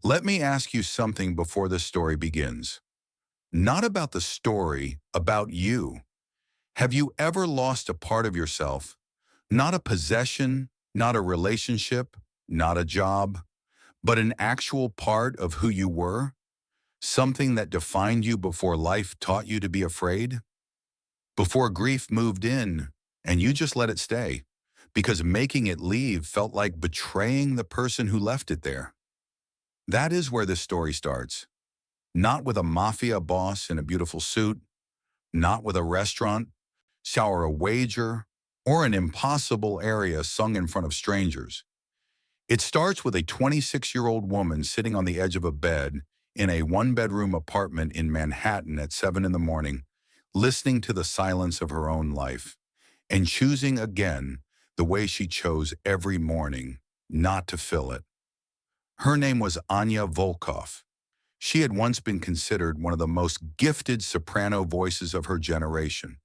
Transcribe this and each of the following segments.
Let me ask you something before the story begins. Not about the story, about you. Have you ever lost a part of yourself? Not a possession, not a relationship, not a job, but an actual part of who you were? Something that defined you before life taught you to be afraid? Before grief moved in and you just let it stay? Because making it leave felt like betraying the person who left it there. That is where this story starts. Not with a mafia boss in a beautiful suit, not with a restaurant, or a wager, or an impossible area sung in front of strangers. It starts with a 26-year-old woman sitting on the edge of a bed in a one-bedroom apartment in Manhattan at 7 in the morning, listening to the silence of her own life, and choosing again the way she chose every morning, not to fill it. Her name was Anya Volkov. She had once been considered one of the most gifted soprano voices of her generation.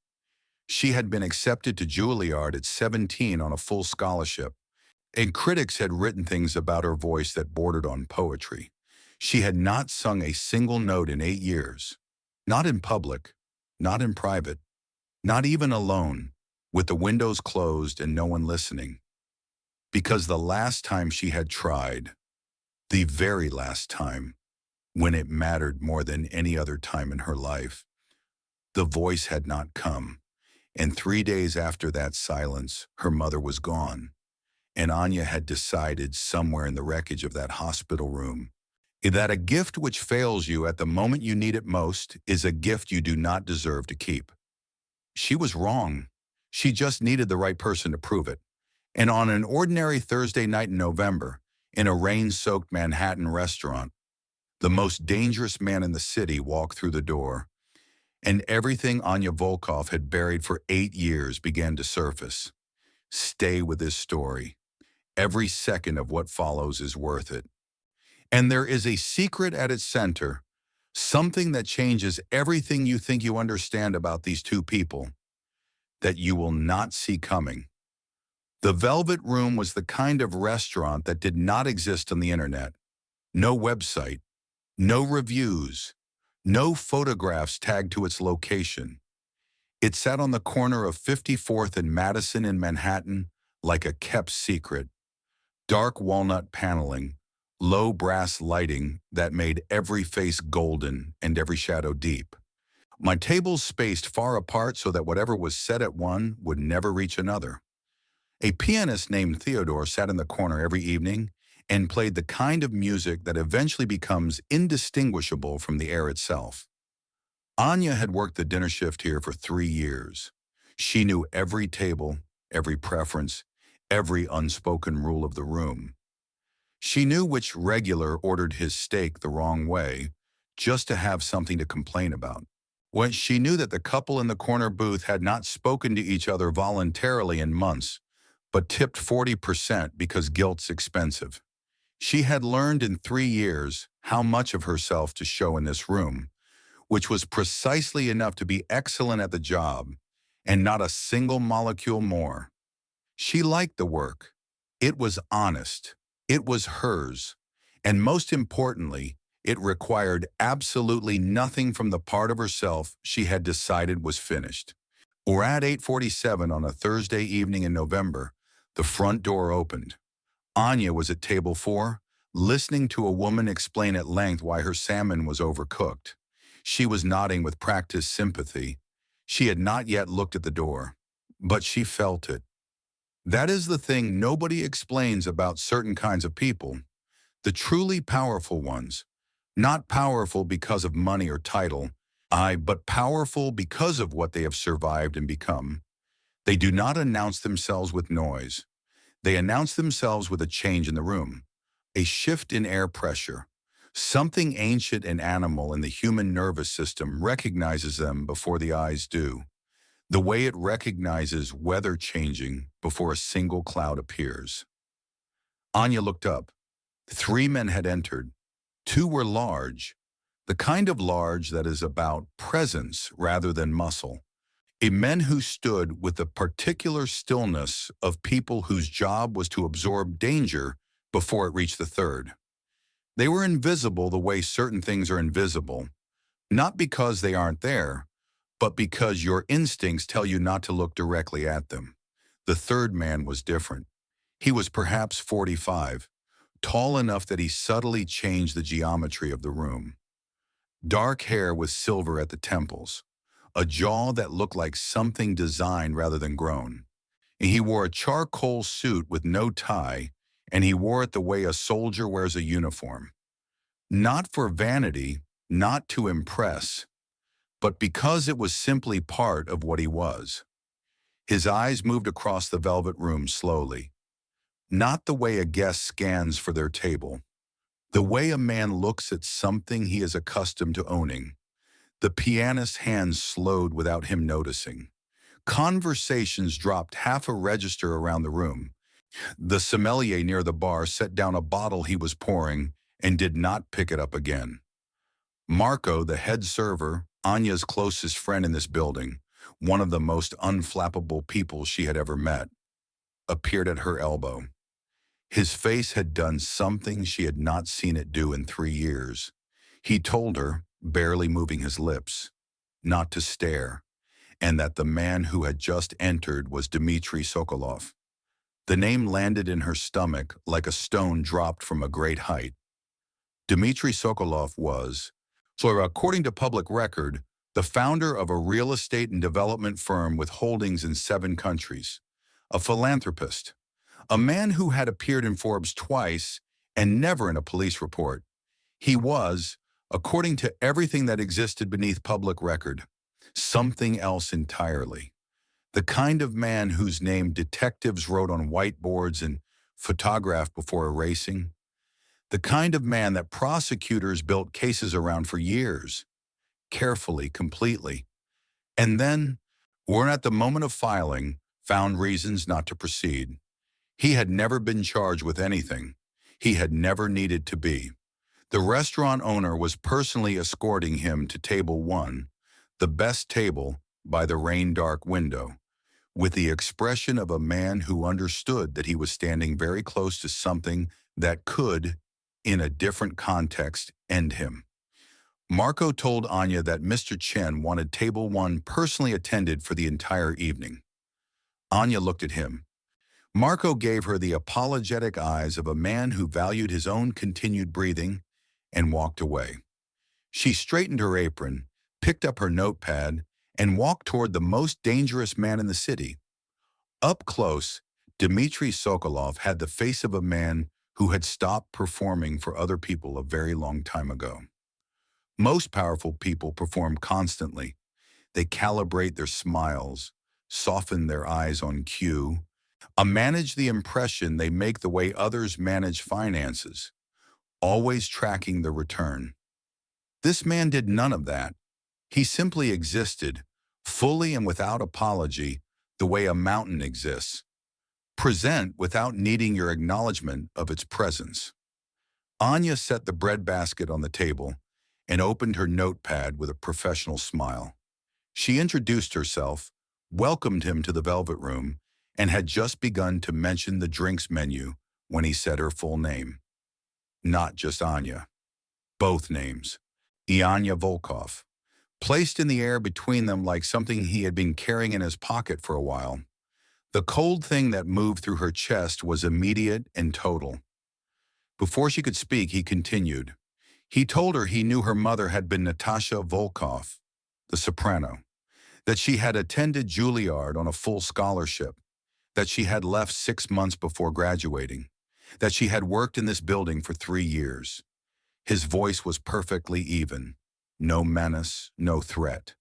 She had been accepted to Juilliard at 17 on a full scholarship, and critics had written things about her voice that bordered on poetry. She had not sung a single note in 8 years, not in public, not in private, not even alone, with the windows closed and no one listening. Because the last time she had tried, the very last time, when it mattered more than any other time in her life, the voice had not come. And 3 days after that silence, her mother was gone. And Anya had decided somewhere in the wreckage of that hospital room that a gift which fails you at the moment you need it most is a gift you do not deserve to keep. She was wrong. She just needed the right person to prove it. And on an ordinary Thursday night in November, in a rain-soaked Manhattan restaurant, the most dangerous man in the city walked through the door, and everything Anya Volkov had buried for 8 years began to surface. Stay with this story. Every second of what follows is worth it. And there is a secret at its center, something that changes everything you think you understand about these two people, that you will not see coming. The Velvet Room was the kind of restaurant that did not exist on the internet. No website, no reviews, no photographs tagged to its location. It sat on the corner of 54th and Madison in Manhattan like a kept secret. Dark walnut paneling, low brass lighting that made every face golden and every shadow deep. My tables spaced far apart so that whatever was said at one would never reach another. A pianist named Theodore sat in the corner every evening and played the kind of music that eventually becomes indistinguishable from the air itself. Anya had worked the dinner shift here for 3 years. She knew every table, every preference, every unspoken rule of the room. She knew which regular ordered his steak the wrong way, just to have something to complain about. When she knew that the couple in the corner booth had not spoken to each other voluntarily in months, but tipped 40% because guilt's expensive. She had learned in 3 years how much of herself to show in this room, which was precisely enough to be excellent at the job, and not a single molecule more. She liked the work. It was honest. It was hers. And most importantly, it required absolutely nothing from the part of herself she had decided was finished. Or at 8:47 on a Thursday evening in November, the front door opened. Anya was at table 4, listening to a woman explain at length why her salmon was overcooked. She was nodding with practiced sympathy. She had not yet looked at the door, but she felt it. That is the thing nobody explains about certain kinds of people, the truly powerful ones. Not powerful because of money or title, but powerful because of what they have survived and become. They do not announce themselves with noise. They announce themselves with a change in the room, a shift in air pressure. Something ancient and animal in the human nervous system recognizes them before the eyes do, the way it recognizes weather changing before a single cloud appears. Anya looked up. 3 men had entered. 2 were large, the kind of large that is about presence rather than muscle. Men who stood with the particular stillness of people whose job was to absorb danger before it reached the third. They were invisible the way certain things are invisible, not because they aren't there, but because your instincts tell you not to look directly at them. The third man was different. He was perhaps 45, tall enough that he subtly changed the geometry of the room. Dark hair with silver at the temples, a jaw that looked like something designed rather than grown. And he wore a charcoal suit with no tie, and he wore it the way a soldier wears a uniform. Not for vanity, not to impress, but because it was simply part of what he was. His eyes moved across the velvet room slowly, not the way a guest scans for their table, the way a man looks at something he is accustomed to owning. The pianist's hands slowed without him noticing. Conversations dropped half a register around the room. The sommelier near the bar set down a bottle he was pouring and did not pick it up again. Marco, the head server, Anya's closest friend in this building, one of the most unflappable people she had ever met, appeared at her elbow. His face had done something she had not seen it do in 3 years. He told her, barely moving his lips, not to stare, and that the man who had just entered was Dmitri Sokolov. The name landed in her stomach like a stone dropped from a great height. Dmitri Sokolov was, so according to public record, the founder of a real estate and development firm with holdings in 7 countries, a philanthropist, a man who had appeared in Forbes twice and never in a police report. He was, according to everything that existed beneath public record, something else entirely. The kind of man whose name detectives wrote on whiteboards and photographed before erasing. The kind of man that prosecutors built cases around for years, carefully, completely. And then, when at the moment of filing, found reasons not to proceed. He had never been charged with anything. He had never needed to be. The restaurant owner was personally escorting him to table 1, the best table, by the rain-dark window, with the expression of a man who understood that he was standing very close to something that could, in a different context, end him. Marco told Anya that Mr. Chen wanted table 1 personally attended for the entire evening. Anya looked at him. Marco gave her the apologetic eyes of a man who valued his own continued breathing and walked away. She straightened her apron, picked up her notepad, and walked toward the most dangerous man in the city. Up close, Dmitri Sokolov had the face of a man who had stopped performing for other people a very long time ago. Most powerful people perform constantly. They calibrate their smiles, soften their eyes on cue, manage the impression they make the way others manage finances, always tracking the return. This man did none of that. He simply existed, fully and without apology, the way a mountain exists. Present without needing your acknowledgement of its presence. Anya set the breadbasket on the table and opened her notepad with a professional smile. She introduced herself, welcomed him to the velvet room, and had just begun to mention the drinks menu when he said her full name. Not just Anya. Both names. Anya Volkov. Placed in the air between them like something he had been carrying in his pocket for a while. The cold thing that moved through her chest was immediate and total. Before she could speak, he continued. He told her he knew her mother had been Natasha Volkov, the soprano, that she had attended Juilliard on a full scholarship, that she had left 6 months before graduating, that she had worked in this building for 3 years. His voice was perfectly even. No menace, no threat.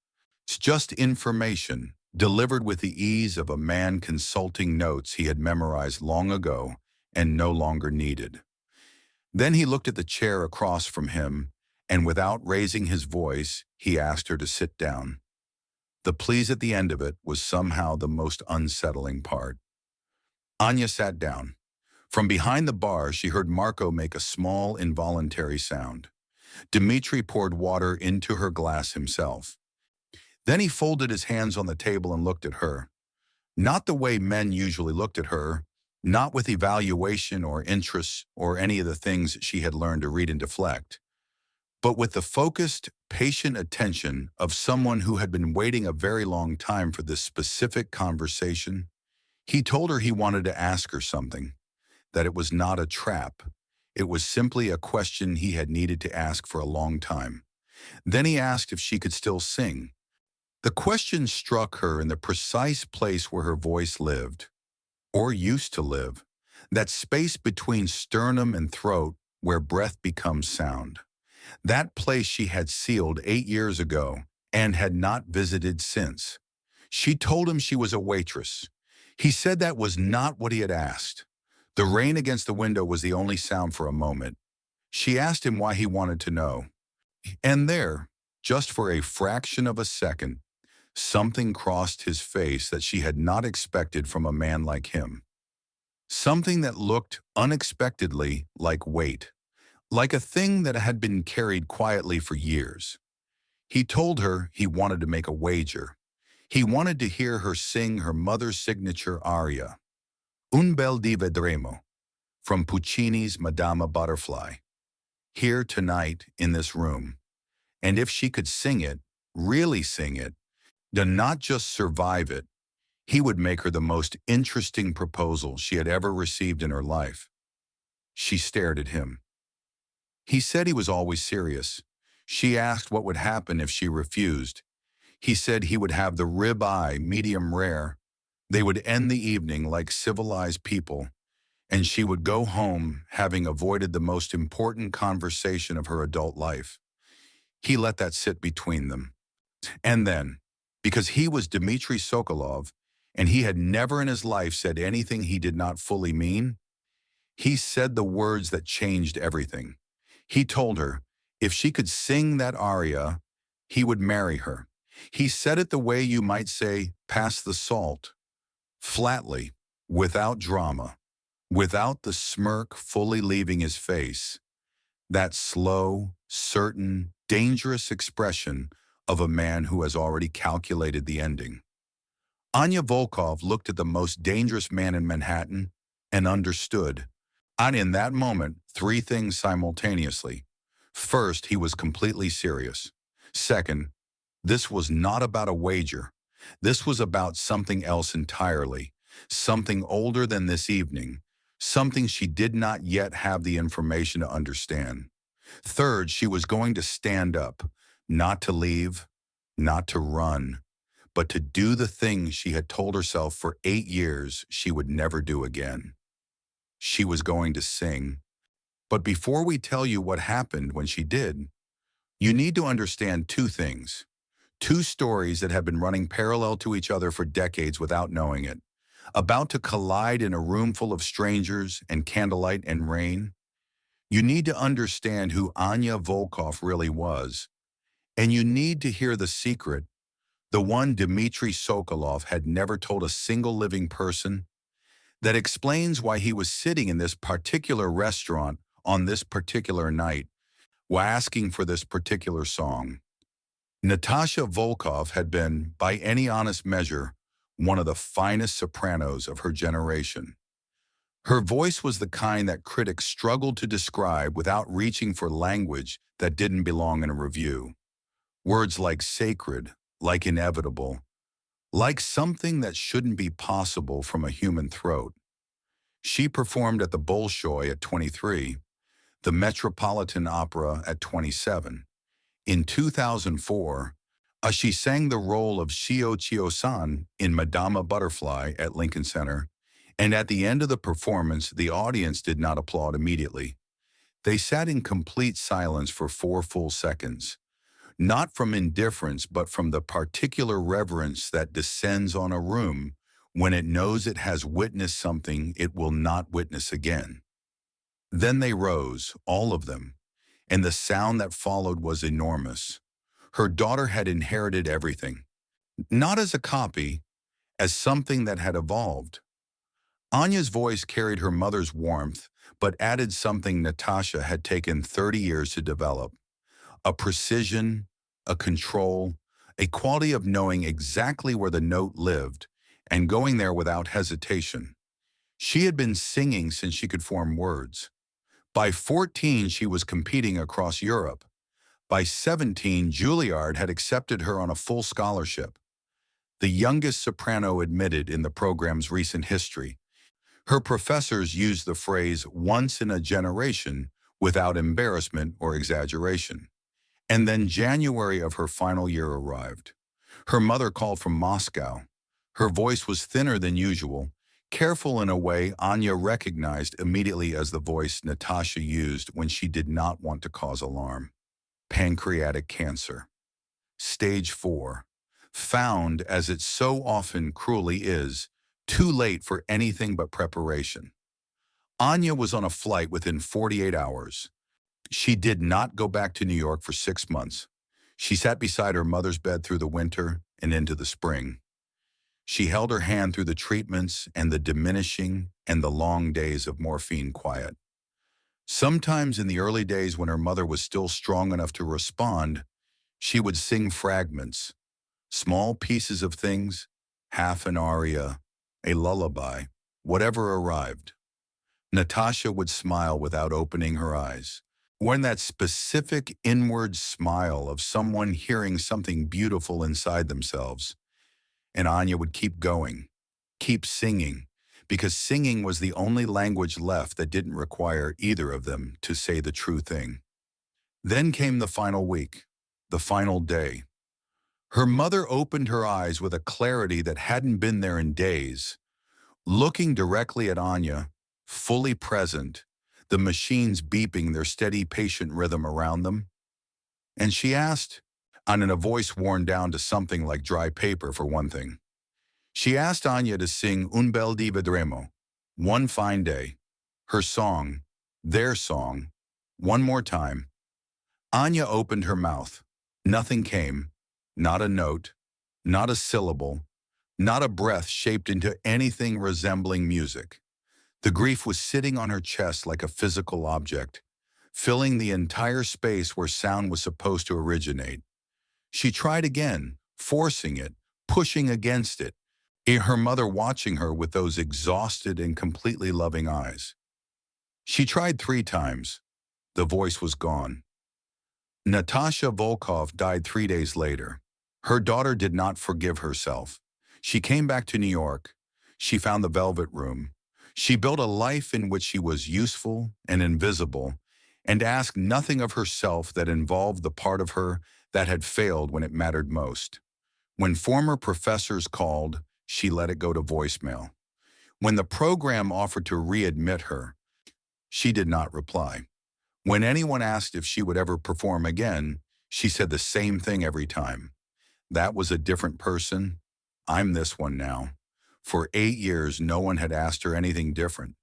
It's just information, delivered with the ease of a man consulting notes he had memorized long ago and no longer needed. Then he looked at the chair across from him, and without raising his voice, he asked her to sit down. The please at the end of it was somehow the most unsettling part. Anya sat down. From behind the bar, she heard Marco make a small, involuntary sound. Dmitri poured water into her glass himself. Then he folded his hands on the table and looked at her. Not the way men usually looked at her, not with evaluation or interests or any of the things she had learned to read and deflect, but with the focused, patient attention of someone who had been waiting a very long time for this specific conversation. He told her he wanted to ask her something, that it was not a trap. It was simply a question he had needed to ask for a long time. Then he asked if she could still sing. The question struck her in the precise place where her voice lived, or used to live, that space between sternum and throat where breath becomes sound. That place she had sealed 8 years ago and had not visited since. She told him she was a waitress. He said that was not what he had asked. The rain against the window was the only sound for a moment. She asked him why he wanted to know. And there, just for a fraction of a second, something crossed his face that she had not expected from a man like him. Something that looked unexpectedly like weight, like a thing that had been carried quietly for years. He told her he wanted to make a wager. He wanted to hear her sing her mother's signature aria, Un bel di vedremo, from Puccini's Madama Butterfly, here tonight in this room. And if she could sing it, really sing it, to not just survive it, he would make her the most interesting proposal she had ever received in her life. She stared at him. He said he was always serious. She asked what would happen if she refused. He said he would have the rib-eye medium rare. They would end the evening like civilized people, and she would go home having avoided the most important conversation of her adult life. He let that sit between them. And then, because he was Dmitri Sokolov, and he had never in his life said anything he did not fully mean, he said the words that changed everything. He told her, if she could sing that aria, he would marry her. He said it the way you might say, pass the salt, flatly, without drama, without the smirk fully leaving his face, that slow, certain, dangerous expression of a man who has already calculated the ending. Anya Volkov looked at the most dangerous man in Manhattan and understood. And in that moment, three things simultaneously. First, he was completely serious. Second, this was not about a wager. This was about something else entirely, something older than this evening, something she did not yet have the information to understand. Third, she was going to stand up, not to leave, not to run, but to do the things she had told herself for 8 years she would never do again. She was going to sing. But before we tell you what happened when she did, you need to understand two things. Two stories that have been running parallel to each other for decades without knowing it, about to collide in a room full of strangers and candlelight and rain. You need to understand who Anya Volkov really was, and you need to hear the secret, the one Dmitri Sokolov had never told a single living person, that explains why he was sitting in this particular restaurant on this particular night, while asking for this particular song. Natasha Volkov had been, by any honest measure, one of the finest sopranos of her generation. Her voice was the kind that critics struggled to describe without reaching for language that didn't belong in a review. Words like sacred, like inevitable, like something that shouldn't be possible from a human throat. She performed at the Bolshoi at 23, the Metropolitan Opera at 27. In 2004, she sang the role of Shio Chio-san in Madama Butterfly at Lincoln Center, and at the end of the performance, the audience did not applaud immediately. They sat in complete silence for 4 full seconds, not from indifference, but from the particular reverence that descends on a room when it knows it has witnessed something it will not witness again. Then they rose, all of them, and the sound that followed was enormous. Her daughter had inherited everything, not as a copy, as something that had evolved. Anya's voice carried her mother's warmth, but added something Natasha had taken 30 years to develop. A precision, a control, a quality of knowing exactly where the note lived and going there without hesitation. She had been singing since she could form words. By 14, she was competing across Europe. By 17, Juilliard had accepted her on a full scholarship, the youngest soprano admitted in the program's recent history. Her professors used the phrase once in a generation without embarrassment or exaggeration. And then January of her final year arrived. Her mother called from Moscow. Her voice was thinner than usual, careful in a way Anya recognized immediately as the voice Natasha used when she did not want to cause alarm. Pancreatic cancer. Stage 4. Found, as it so often cruelly is, too late for anything but preparation. Anya was on a flight within 48 hours. She did not go back to New York for 6 months. She sat beside her mother's bed through the winter and into the spring. She held her hand through the treatments and the diminishing and the long days of morphine quiet. Sometimes in the early days when her mother was still strong enough to respond, she would sing fragments, small pieces of things, half an aria, a lullaby, whatever arrived. Natasha would smile without opening her eyes. When that specific inward smile of someone hearing something beautiful inside themselves, and Anya would keep going, keep singing, because singing was the only language left that didn't require either of them to say the true thing. Then came the final week, the final day. Her mother opened her eyes with a clarity that hadn't been there in days, looking directly at Anya, fully present, the machines beeping their steady, patient rhythm around them. And she asked, and in a voice worn down to something like dry paper for one thing. She asked Anya to sing Un bel di vedremo, One Fine Day, her song, their song, one more time. Anya opened her mouth. Nothing came, not a note, not a syllable, not a breath shaped into anything resembling music. The grief was sitting on her chest like a physical object, filling the entire space where sound was supposed to originate. She tried again, forcing it, pushing against it, her mother watching her with those exhausted and completely loving eyes. She tried 3 times. The voice was gone. Natasha Volkov died 3 days later. Her daughter did not forgive herself. She came back to New York. She found the Velvet Room. She built a life in which she was useful and invisible, and asked nothing of herself that involved the part of her that had failed when it mattered most. When former professors called, she let it go to voicemail. When the program offered to readmit her, she did not reply. When anyone asked if she would ever perform again, she said the same thing every time. That was a different person. I'm this one now. For 8 years, no one had asked her anything different.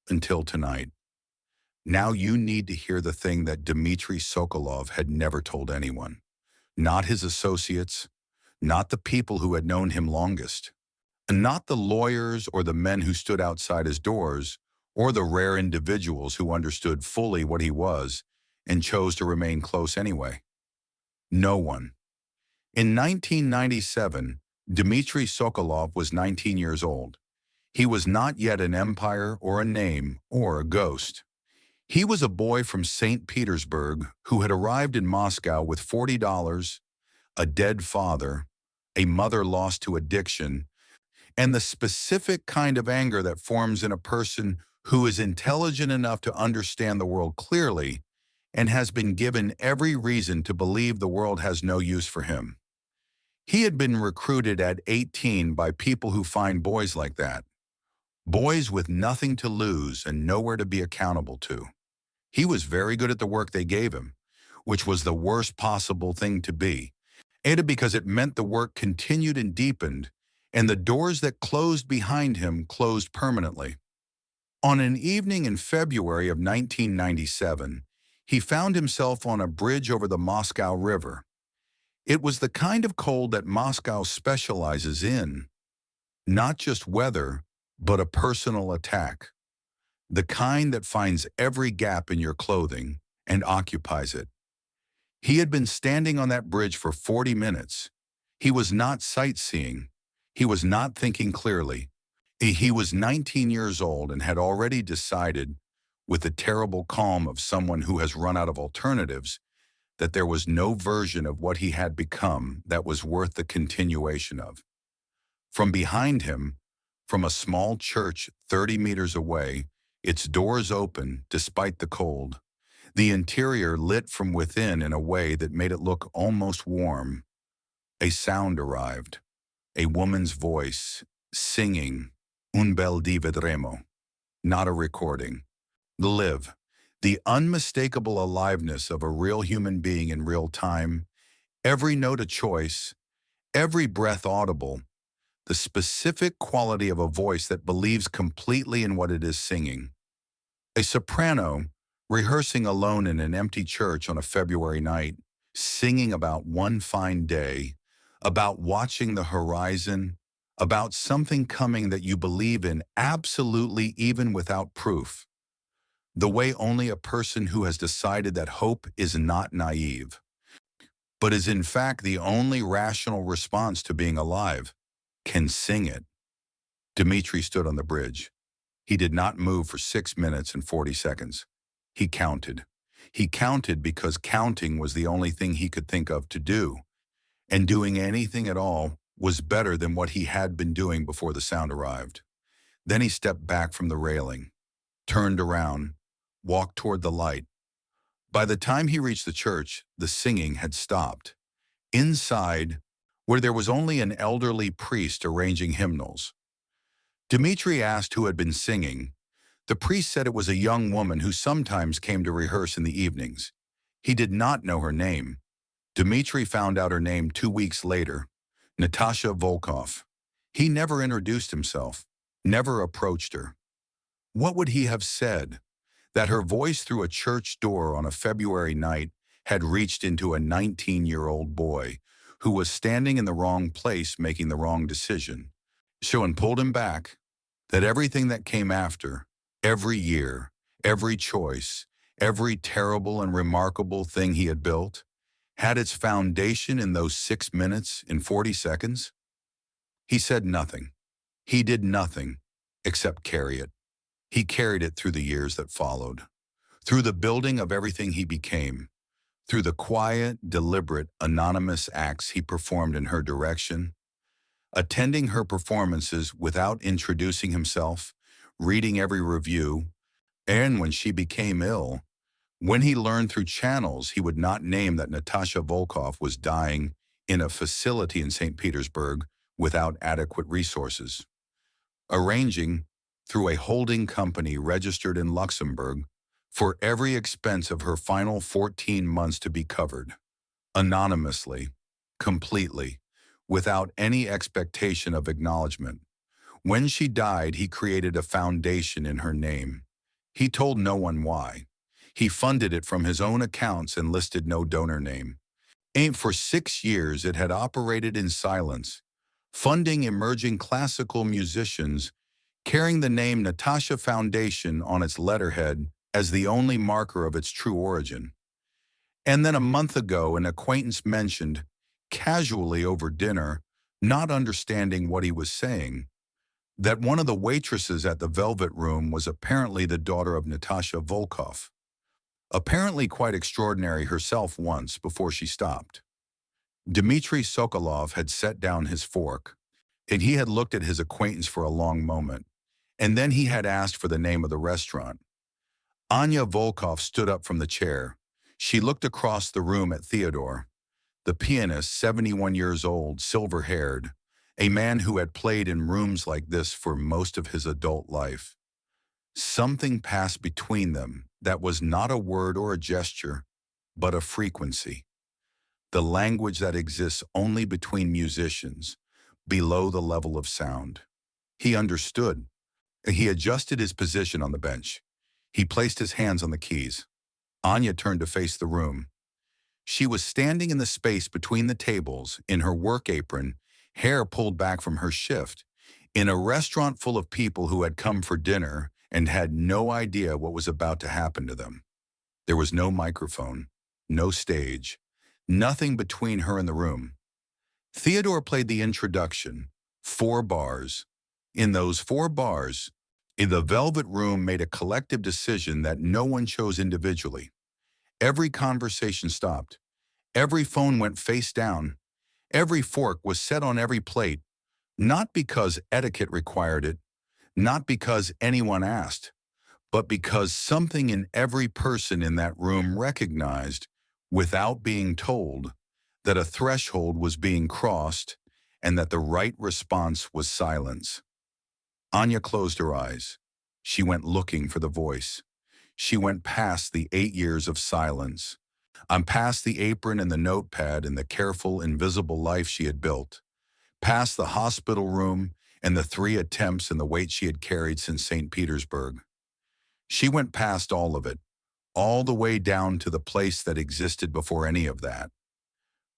Until tonight. Now you need to hear the thing that Dmitri Sokolov had never told anyone. Not his associates, not the people who had known him longest, and not the lawyers or the men who stood outside his doors, or the rare individuals who understood fully what he was and chose to remain close anyway. No one. In 1997, Dmitri Sokolov was 19 years old. He was not yet an empire or a name or a ghost. He was a boy from St. Petersburg who had arrived in Moscow with $40, a dead father, a mother lost to addiction, and the specific kind of anger that forms in a person who is intelligent enough to understand the world clearly and has been given every reason to believe the world has no use for him. He had been recruited at 18 by people who find boys like that, boys with nothing to lose and nowhere to be accountable to. He was very good at the work they gave him, which was the worst possible thing to be, and because it meant the work continued and deepened, and the doors that closed behind him closed permanently. On an evening in February of 1997, he found himself on a bridge over the Moscow River. It was the kind of cold that Moscow specializes in, not just weather, but a personal attack. The kind that finds every gap in your clothing and occupies it. He had been standing on that bridge for 40 minutes. He was not sightseeing. He was not thinking clearly. He was 19 years old and had already decided, with the terrible calm of someone who has run out of alternatives, that there was no version of what he had become that was worth the continuation of. From behind him, from a small church 30 meters away, its doors open despite the cold, the interior lit from within in a way that made it look almost warm. A sound arrived, a woman's voice, singing Un bel di vedremo, not a recording. Live, the unmistakable aliveness of a real human being in real time, every note a choice, every breath audible, the specific quality of a voice that believes completely in what it is singing. A soprano, rehearsing alone in an empty church on a February night, singing about one fine day, about watching the horizon, about something coming that you believe in absolutely even without proof. The way only a person who has decided that hope is not naive, but is in fact the only rational response to being alive, can sing it. Dmitri stood on the bridge. He did not move for 6 minutes and 40 seconds. He counted. He counted because counting was the only thing he could think of to do, and doing anything at all was better than what he had been doing before the sound arrived. Then he stepped back from the railing, turned around, walked toward the light. By the time he reached the church, the singing had stopped. Inside, where there was only an elderly priest arranging hymnals, Dmitri asked who had been singing. The priest said it was a young woman who sometimes came to rehearse in the evenings. He did not know her name. Dmitri found out her name 2 weeks later, Natasha Volkov. He never introduced himself, never approached her. What would he have said? That her voice through a church door on a February night had reached into a 19-year-old boy who was standing in the wrong place making the wrong decision. So and pulled him back, that everything that came after, every year, every choice, every terrible and remarkable thing he had built, had its foundation in those 6 minutes and 40 seconds? He said nothing. He did nothing except carry it. He carried it through the years that followed, through the building of everything he became, through the quiet, deliberate, anonymous acts he performed in her direction, attending her performances without introducing himself, reading every review, and when she became ill, when he learned through channels he would not name that Natasha Volkov was dying in a facility in St. Petersburg without adequate resources, arranging, through a holding company registered in Luxembourg, for every expense of her final 14 months to be covered, anonymously, completely, without any expectation of acknowledgement. When she died, he created a foundation in her name. He told no one why. He funded it from his own accounts and listed no donor name. And for 6 years, it had operated in silence, funding emerging classical musicians, carrying the name Natasha Foundation on its letterhead as the only marker of its true origin. And then a month ago, an acquaintance mentioned, casually over dinner, not understanding what he was saying, that one of the waitresses at the Velvet Room was apparently the daughter of Natasha Volkov, apparently quite extraordinary herself once before she stopped. Dmitri Sokolov had set down his fork, and he had looked at his acquaintance for a long moment, and then he had asked for the name of the restaurant. Anya Volkov stood up from the chair. She looked across the room at Theodore, the pianist, 71 years old, silver-haired, a man who had played in rooms like this for most of his adult life. Something passed between them that was not a word or a gesture, but a frequency. The language that exists only between musicians, below the level of sound. He understood. He adjusted his position on the bench. He placed his hands on the keys. Anya turned to face the room. She was standing in the space between the tables, in her work apron, hair pulled back from her shift, in a restaurant full of people who had come for dinner and had no idea what was about to happen to them. There was no microphone, no stage, nothing between her and the room. Theodore played the introduction, 4 bars. In those 4 bars, in the Velvet Room made a collective decision that no one chose individually. Every conversation stopped. Every phone went face down. Every fork was set on every plate, not because etiquette required it, not because anyone asked, but because something in every person in that room recognized, without being told, that a threshold was being crossed and that the right response was silence. Anya closed her eyes. She went looking for the voice. She went past the 8 years of silence. Past the apron and the notepad and the careful, invisible life she had built. Past the hospital room and the 3 attempts and the weight she had carried since St. Petersburg. She went past all of it, all the way down to the place that existed before any of that.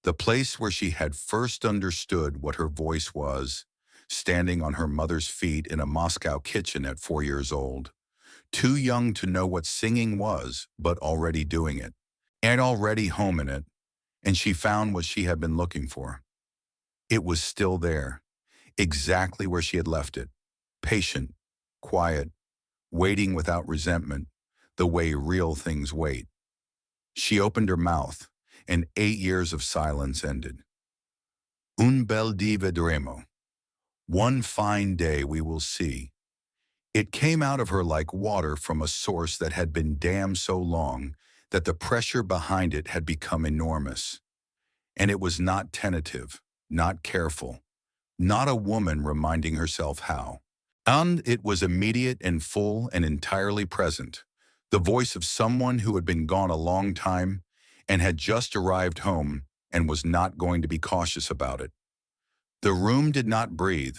The place where she had first understood what her voice was, standing on her mother's feet in a Moscow kitchen at 4 years old. Too young to know what singing was, but already doing it, and already home in it, and she found what she had been looking for. It was still there, exactly where she had left it, patient, quiet, waiting without resentment, the way real things wait. She opened her mouth, and 8 years of silence ended. Un bel dì vedremo. One fine day we will see. It came out of her like water from a source that had been dammed so long that the pressure behind it had become enormous. And it was not tentative, not careful, not a woman reminding herself how. And it was immediate and full and entirely present, the voice of someone who had been gone a long time and had just arrived home and was not going to be cautious about it. The room did not breathe.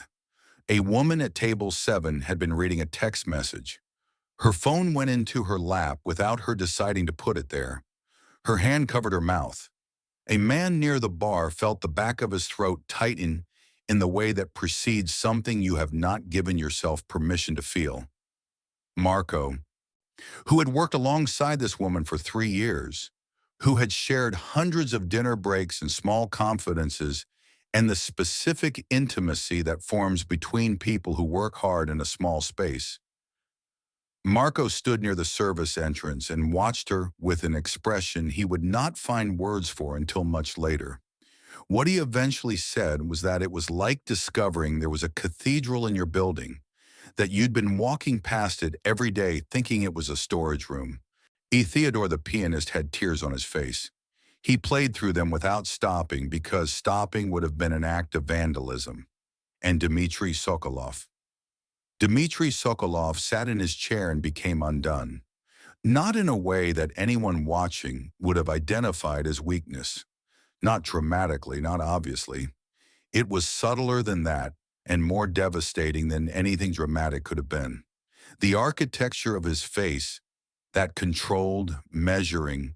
A woman at table 7 had been reading a text message. Her phone went into her lap without her deciding to put it there. Her hand covered her mouth. A man near the bar felt the back of his throat tighten in the way that precedes something you have not given yourself permission to feel. Marco, who had worked alongside this woman for 3 years, who had shared hundreds of dinner breaks and small confidences and the specific intimacy that forms between people who work hard in a small space. Marco stood near the service entrance and watched her with an expression he would not find words for until much later. What he eventually said was that it was like discovering there was a cathedral in your building, that you'd been walking past it every day thinking it was a storage room. Theodore the pianist had tears on his face. He played through them without stopping because stopping would have been an act of vandalism. And Dmitri Sokolov. Dmitri Sokolov sat in his chair and became undone. Not in a way that anyone watching would have identified as weakness. Not dramatically, not obviously. It was subtler than that and more devastating than anything dramatic could have been. The architecture of his face, that controlled, measuring,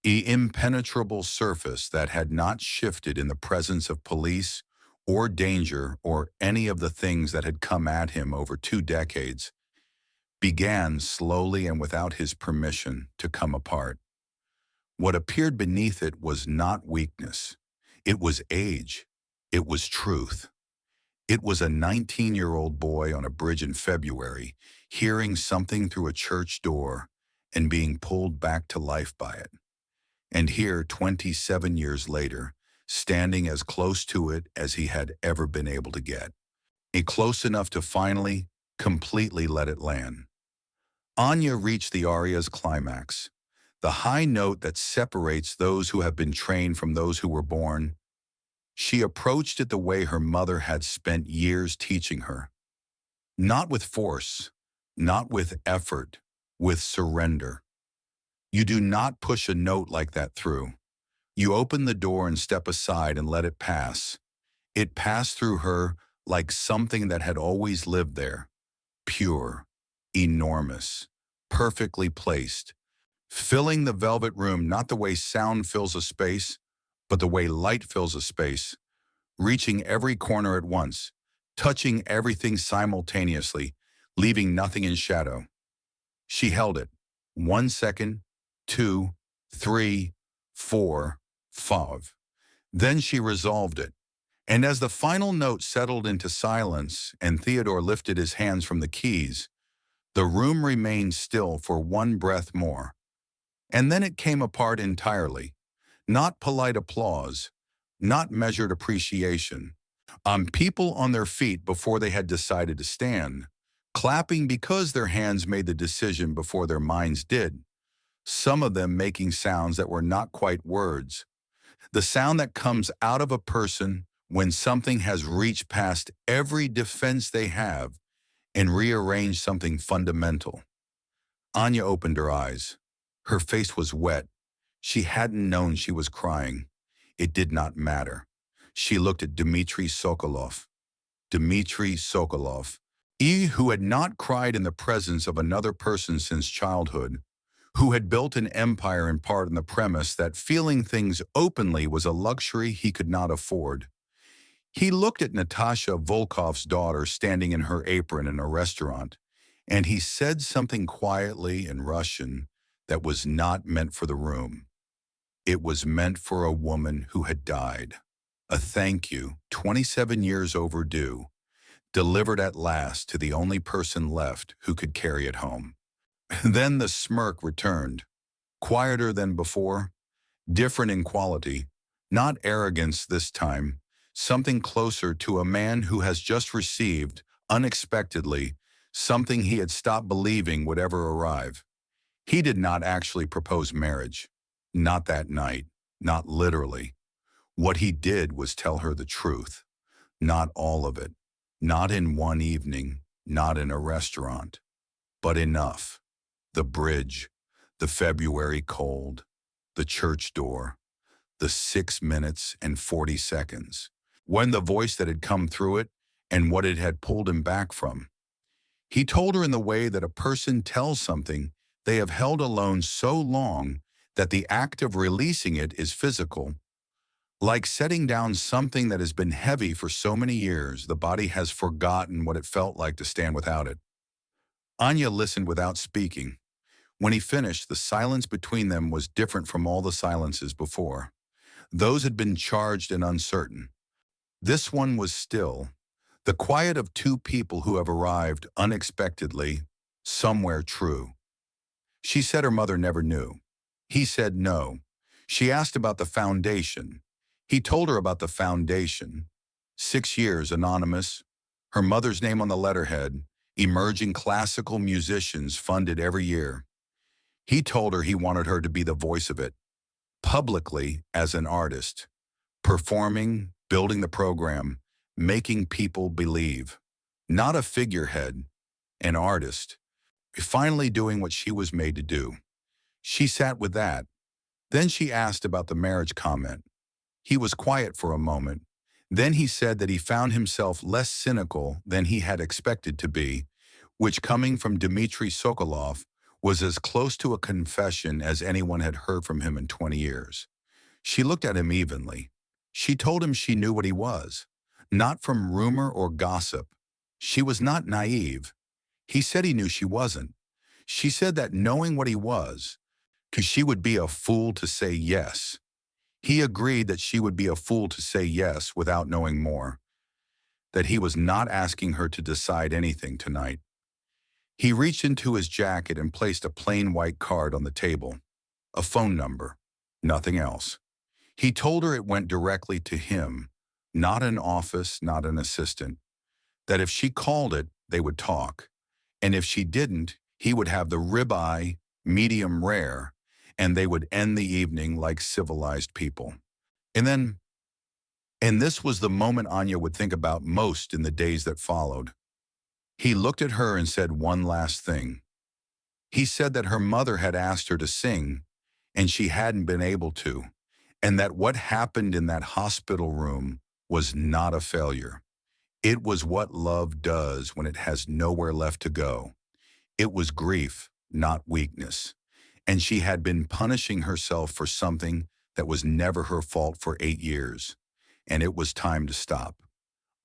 impenetrable surface that had not shifted in the presence of police or danger or any of the things that had come at him over 2 decades, began slowly and without his permission to come apart. What appeared beneath it was not weakness. It was age. It was truth. It was a 19-year-old boy on a bridge in February, hearing something through a church door and being pulled back to life by it. And here, 27 years later, standing as close to it as he had ever been able to get. Close enough to finally, completely let it land. Anya reached the aria's climax, the high note that separates those who have been trained from those who were born. She approached it the way her mother had spent years teaching her. Not with force, not with effort, with surrender. You do not push a note like that through. You open the door and step aside and let it pass. It passed through her like something that had always lived there, pure, enormous, perfectly placed, filling the velvet room not the way sound fills a space, but the way light fills a space, reaching every corner at once, touching everything simultaneously, leaving nothing in shadow. She held it. 1 second, 2, 3, 4, 5. Then she resolved it. And as the final note settled into silence and Theodore lifted his hands from the keys, the room remained still for one breath more. And then it came apart entirely. Not polite applause, not measured appreciation. People on their feet before they had decided to stand, clapping because their hands made the decision before their minds did, some of them making sounds that were not quite words. The sound that comes out of a person when something has reached past every defense they have and rearranged something fundamental. Anya opened her eyes. Her face was wet. She hadn't known she was crying. It did not matter. She looked at Dmitri Sokolov. Dmitri Sokolov, he who had not cried in the presence of another person since childhood, who had built an empire in part on the premise that feeling things openly was a luxury he could not afford. He looked at Natasha Volkov's daughter standing in her apron in a restaurant, and he said something quietly in Russian that was not meant for the room. It was meant for a woman who had died. A thank you, 27 years overdue, delivered at last to the only person left who could carry it home. Then the smirk returned, quieter than before, different in quality, not arrogance this time, something closer to a man who has just received, unexpectedly, something he had stopped believing would ever arrive. He did not actually propose marriage. Not that night, not literally. What he did was tell her the truth. Not all of it. Not in one evening, not in a restaurant. But enough. The bridge, the February cold, the church door, the 6 minutes and 40 seconds, when the voice that had come through it and what it had pulled him back from. He told her in the way that a person tells something they have held alone so long that the act of releasing it is physical. Like setting down something that has been heavy for so many years, the body has forgotten what it felt like to stand without it. Anya listened without speaking. When he finished, the silence between them was different from all the silences before. Those had been charged and uncertain. This one was still, the quiet of two people who have arrived unexpectedly, somewhere true. She said her mother never knew. He said no. She asked about the foundation. He told her about the foundation. 6 years anonymous, her mother's name on the letterhead, emerging classical musicians funded every year. He told her he wanted her to be the voice of it, publicly as an artist, performing, building the program, making people believe. Not a figurehead, an artist, finally doing what she was made to do. She sat with that. Then she asked about the marriage comment. He was quiet for a moment. Then he said that he found himself less cynical than he had expected to be, which coming from Dmitri Sokolov was as close to a confession as anyone had heard from him in 20 years. She looked at him evenly. She told him she knew what he was, not from rumor or gossip. She was not naive. He said he knew she wasn't. She said that knowing what he was, because she would be a fool to say yes. He agreed that she would be a fool to say yes without knowing more, that he was not asking her to decide anything tonight. He reached into his jacket and placed a plain white card on the table, a phone number, nothing else. He told her it went directly to him, not an office, not an assistant, that if she called it, they would talk, and if she didn't, he would have the ribeye, medium rare, and they would end the evening like civilized people. And this was the moment Anya would think about most in the days that followed. He looked at her and said one last thing. He said that her mother had asked her to sing, and she hadn't been able to, and that what happened in that hospital room was not a failure. It was what love does when it has nowhere left to go. It was grief, not weakness. And she had been punishing herself for something that was never her fault for 8 years. And it was time to stop.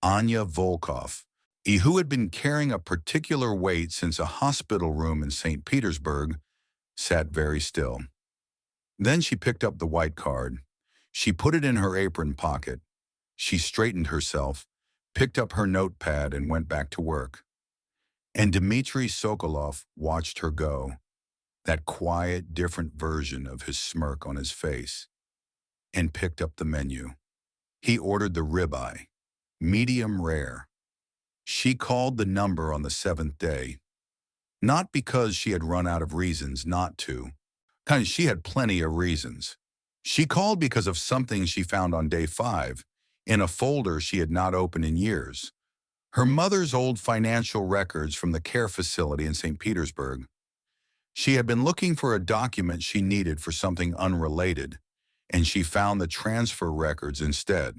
Anya Volkov, who had been carrying a particular weight since a hospital room in St. Petersburg, sat very still. Then she picked up the white card. She put it in her apron pocket. She straightened herself, picked up her notepad and went back to work. And Dmitri Sokolov watched her go, that quiet, different version of his smirk on his face, and picked up the menu. He ordered the ribeye, medium rare. She called the number on the seventh day, not because she had run out of reasons not to. She had plenty of reasons. She called because of something she found on day 5, in a folder she had not opened in years. Her mother's old financial records from the care facility in St. Petersburg. She had been looking for a document she needed for something unrelated, and she found the transfer records instead.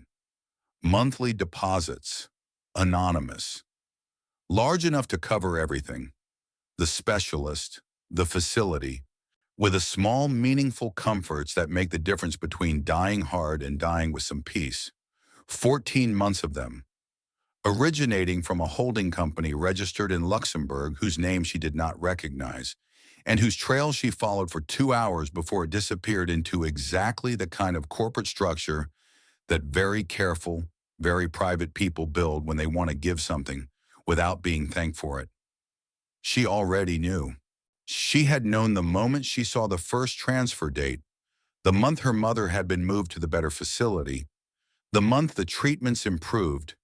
Monthly deposits, anonymous, large enough to cover everything. The specialist, the facility, with the small, meaningful comforts that make the difference between dying hard and dying with some peace. 14 months of them, originating from a holding company registered in Luxembourg whose name she did not recognize, and whose trail she followed for 2 hours before it disappeared into exactly the kind of corporate structure that very careful, very private people build when they want to give something without being thanked for it. She already knew. She had known the moment she saw the first transfer date, the month her mother had been moved to the better facility, the month the treatments improved,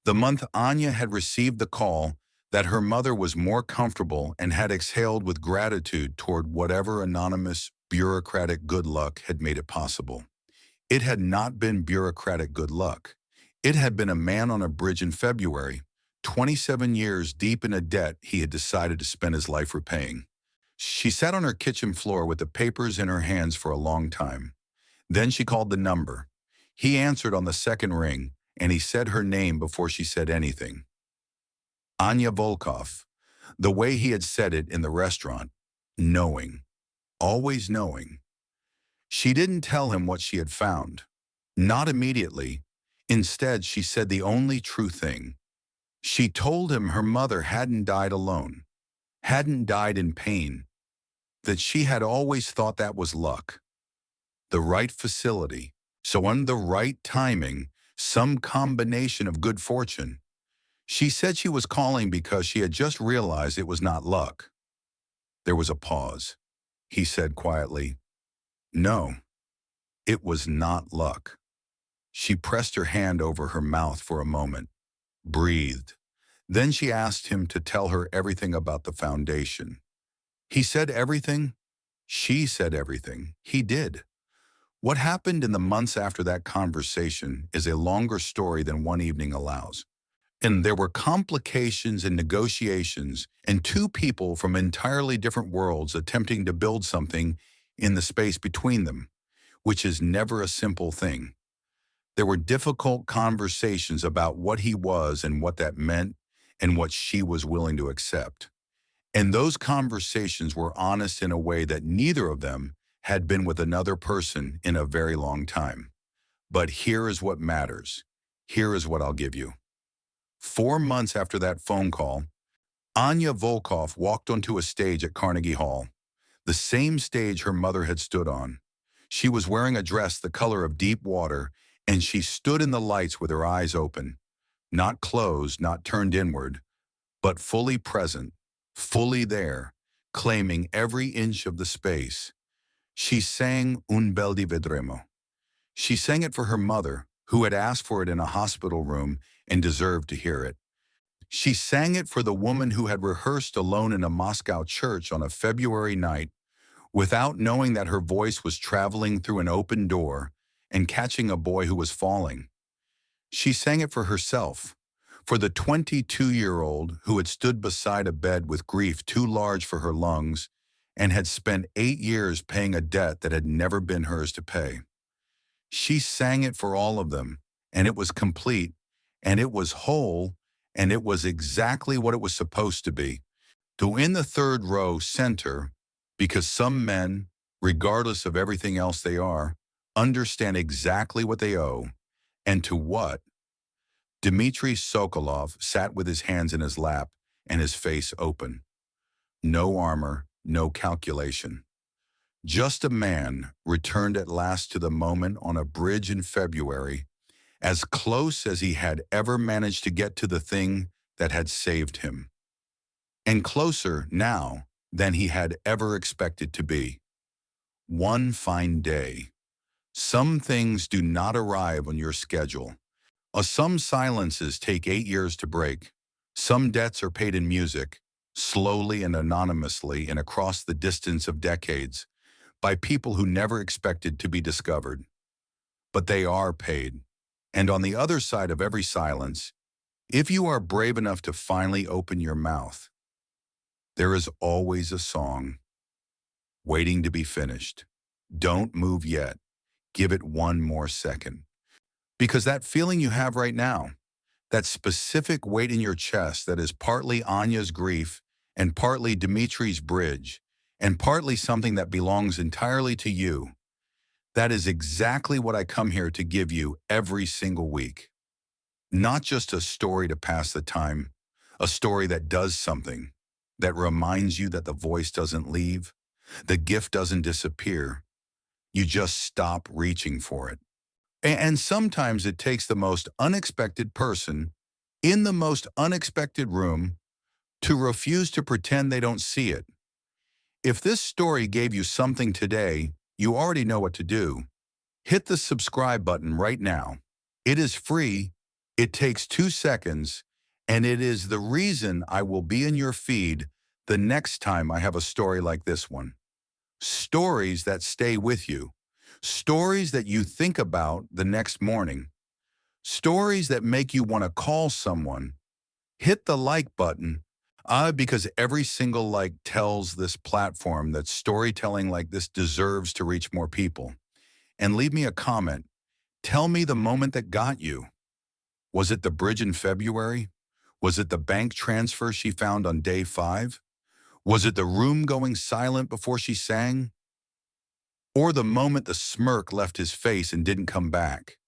the month Anya had received the call that her mother was more comfortable and had exhaled with gratitude toward whatever anonymous, bureaucratic good luck had made it possible. It had not been bureaucratic good luck. It had been a man on a bridge in February, 27 years deep in a debt he had decided to spend his life repaying. She sat on her kitchen floor with the papers in her hands for a long time. Then she called the number. He answered on the second ring, and he said her name before she said anything. Anya Volkov, the way he had said it in the restaurant, knowing, always knowing. She didn't tell him what she had found. Not immediately. Instead, she said the only true thing. She told him her mother hadn't died alone, hadn't died in pain, that she had always thought that was luck. The right facility, so on the right timing, some combination of good fortune. She said she was calling because she had just realized it was not luck. There was a pause. He said quietly, "No, it was not luck." She pressed her hand over her mouth for a moment, breathed. Then she asked him to tell her everything about the foundation. He said everything. She said everything. He did. What happened in the months after that conversation is a longer story than one evening allows. And there were complications and negotiations and two people from entirely different worlds attempting to build something in the space between them, which is never a simple thing. There were difficult conversations about what he was and what that meant and what she was willing to accept. And those conversations were honest in a way that neither of them had been with another person in a very long time. But here is what matters. Here is what I'll give you. 4 months after that phone call, Anya Volkov walked onto a stage at Carnegie Hall, the same stage her mother had stood on. She was wearing a dress the color of deep water, and she stood in the lights with her eyes open, not closed, not turned inward, but fully present, fully there, claiming every inch of the space. She sang Un bel di vedremo. She sang it for her mother, who had asked for it in a hospital room and deserved to hear it. She sang it for the woman who had rehearsed alone in a Moscow church on a February night without knowing that her voice was traveling through an open door and catching a boy who was falling. She sang it for herself, for the 22-year-old who had stood beside a bed with grief too large for her lungs and had spent 8 years paying a debt that had never been hers to pay. She sang it for all of them, and it was complete, and it was whole, and it was exactly what it was supposed to be. To in the third row center, because some men, regardless of everything else they are, understand exactly what they owe, and to what. Dmitri Sokolov sat with his hands in his lap and his face open. No armor, no calculation. Just a man returned at last to the moment on a bridge in February as close as he had ever managed to get to the thing that had saved him, and closer now than he had ever expected to be. One fine day, some things do not arrive on your schedule. Some silences take 8 years to break. Some debts are paid in music, slowly and anonymously and across the distance of decades, by people who never expected to be discovered. But they are paid. And on the other side of every silence, if you are brave enough to finally open your mouth, there is always a song waiting to be finished. Don't move yet. Give it one more second. Because that feeling you have right now, that specific weight in your chest that is partly Anya's grief and partly Dmitri's bridge and partly something that belongs entirely to you, that is exactly what I come here to give you every single week. Not just a story to pass the time, a story that does something, that reminds you that the voice doesn't leave, the gift doesn't disappear. You just stop reaching for it. And sometimes it takes the most unexpected person in the most unexpected room to refuse to pretend they don't see it. If this story gave you something today, you already know what to do. Hit the subscribe button right now. It is free, it takes 2 seconds, and it is the reason I will be in your feed the next time I have a story like this one. Stories that stay with you. Stories that you think about the next morning. Stories that make you want to call someone. Hit the like button, because every single like tells this platform that storytelling like this deserves to reach more people. And leave me a comment. Tell me the moment that got you. Was it the bridge in February? Was it the bank transfer she found on day 5? Was it the room going silent before she sang? Or the moment the smirk left his face and didn't come back?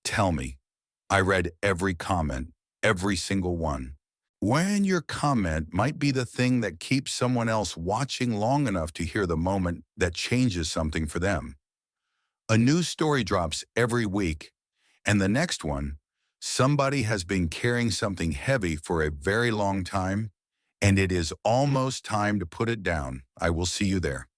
Tell me. I read every comment, every single one. When your comment might be the thing that keeps someone else watching long enough to hear the moment that changes something for them. A new story drops every week, and the next one, somebody has been carrying something heavy for a very long time, and it is almost time to put it down. I will see you there.